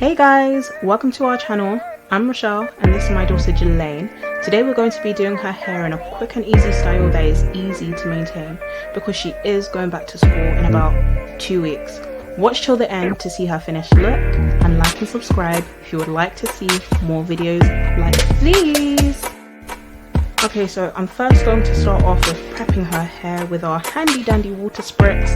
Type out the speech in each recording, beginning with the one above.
Hey guys, welcome to our channel. I'm Rochelle and this is my daughter Jelaine. Today we're going to be doing her hair in a quick and easy style that is easy to maintain because she is going back to school in about 2 weeks. Watch till the end to see her finished look and like and subscribe if you would like to see more videos like these. Okay, so I'm first going to start off with prepping her hair with our handy dandy water spritz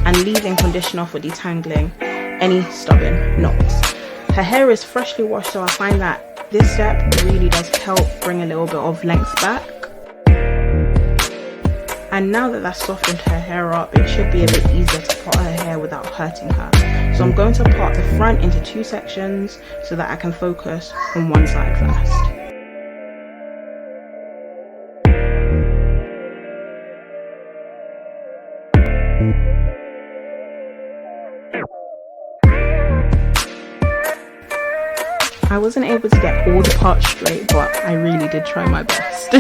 and leave-in conditioner for detangling any stubborn knots. Her hair is freshly washed, so I find that this step really does help bring a little bit of length back. And now that that's softened her hair up, it should be a bit easier to part her hair without hurting her. So I'm going to part the front into 2 sections so that I can focus on one side first. I wasn't able to get all the parts straight, but I really did try my best.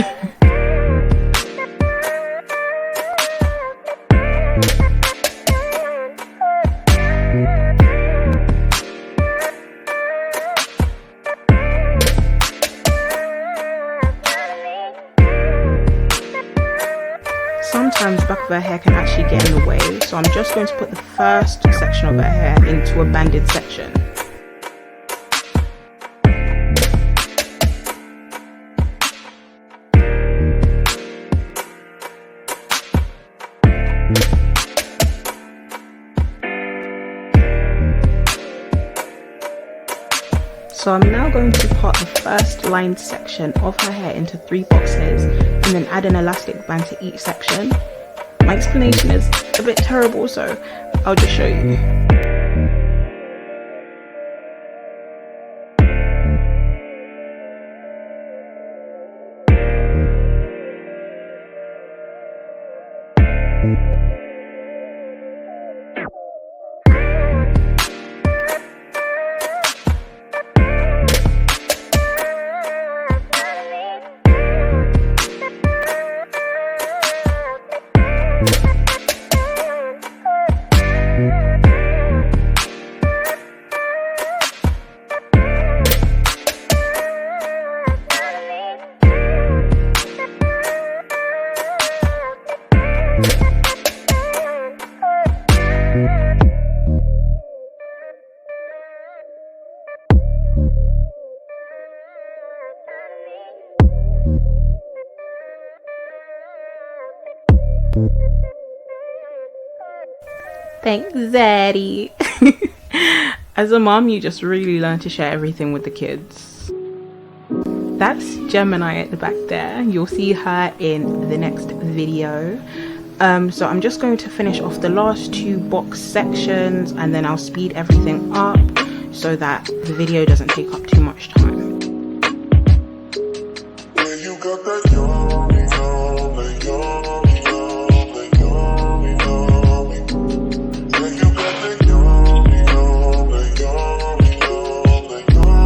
Sometimes the back of her hair can actually get in the way, so I'm just going to put the first section of her hair into a banded section. So I'm now going to part the first lined section of her hair into 3 boxes and then add an elastic band to each section. My explanation is a bit terrible, so I'll just show you. Thanks, Zaddy. As a mom, you just really learn to share everything with the kids. That's Gemini at the back there. You'll see her in the next video. So I'm just going to finish off the last 2 box sections and then I'll speed everything up so that the video doesn't take up too much time.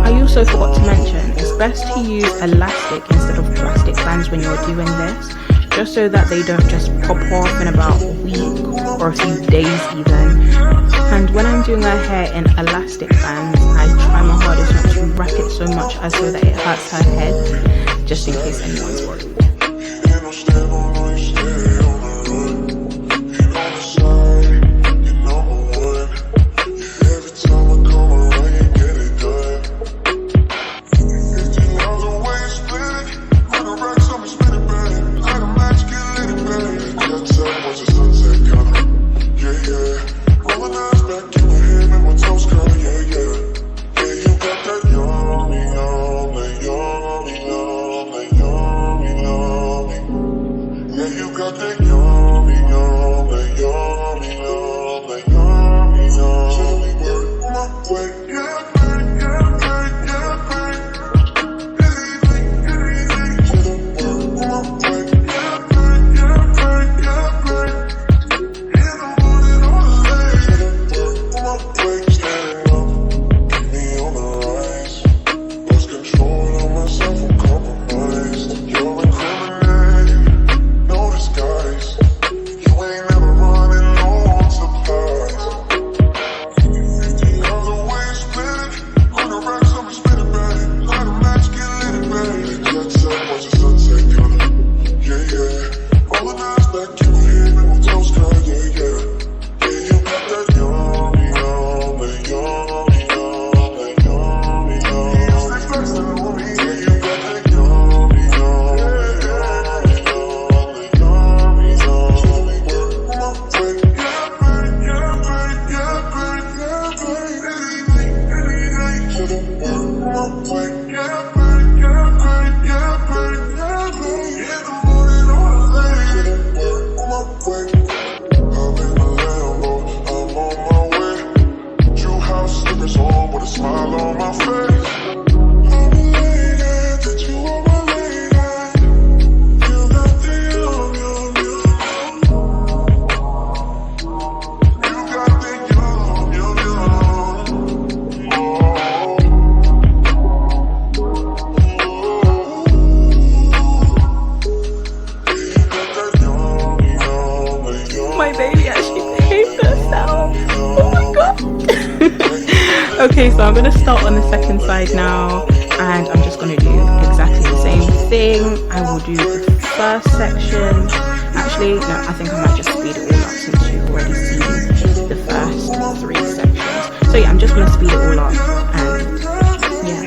I also forgot to mention, it's best to use elastic instead of plastic bands when you're doing this, just so that they don't just pop off in about a week or a few days even. And when I'm doing her hair in elastic bands, I try my hardest not to wrap it so much as so that it hurts her head, just in case anyone's worried. Okay, so I'm going to start on the second side now, and I'm just going to do exactly the same thing. I will do the first section. Actually, no, I think I might just speed it all up since you've already seen the first 3 sections. So yeah, I'm just going to speed it all up, and yeah.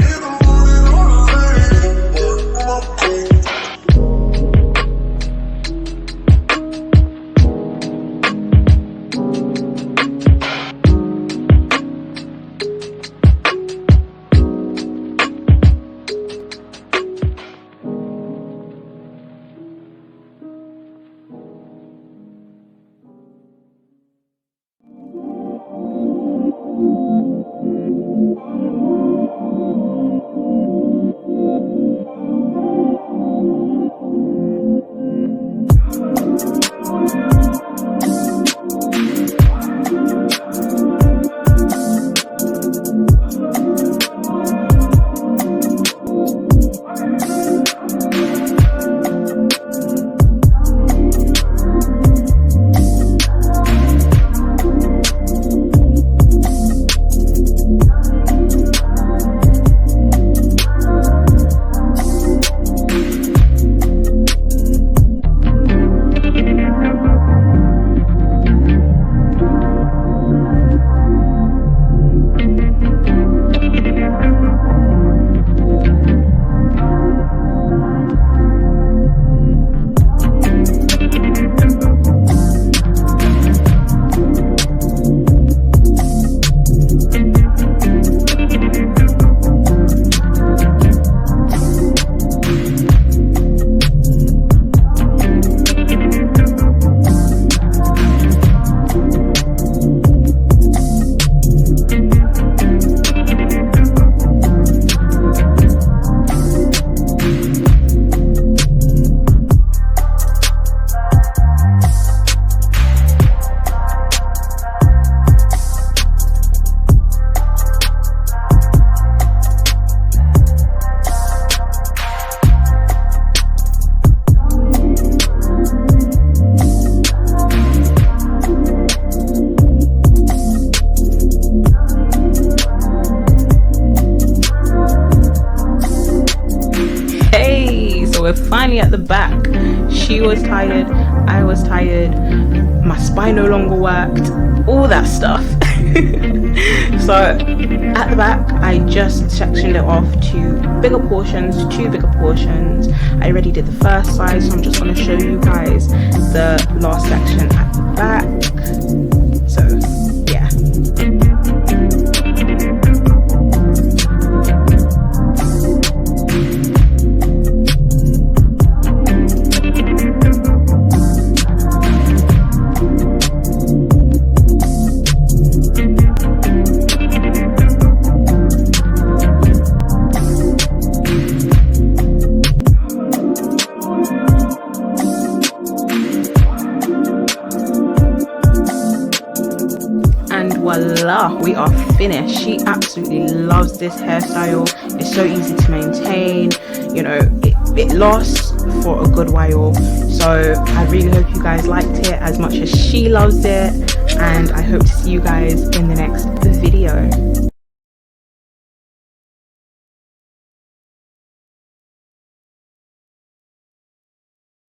We're finally at the back. She was tired, I was tired, my spine no longer worked, all that stuff. So at the back I just sectioned it off to 2 bigger portions. I already did the first side, so I'm just going to show you guys the last section at the back. So yeah. Voila, we are finished. She absolutely loves this hairstyle. It's so easy to maintain, you know, it lasts for a good while. So I really hope you guys liked it as much as she loves it, and I hope to see you guys in the next video.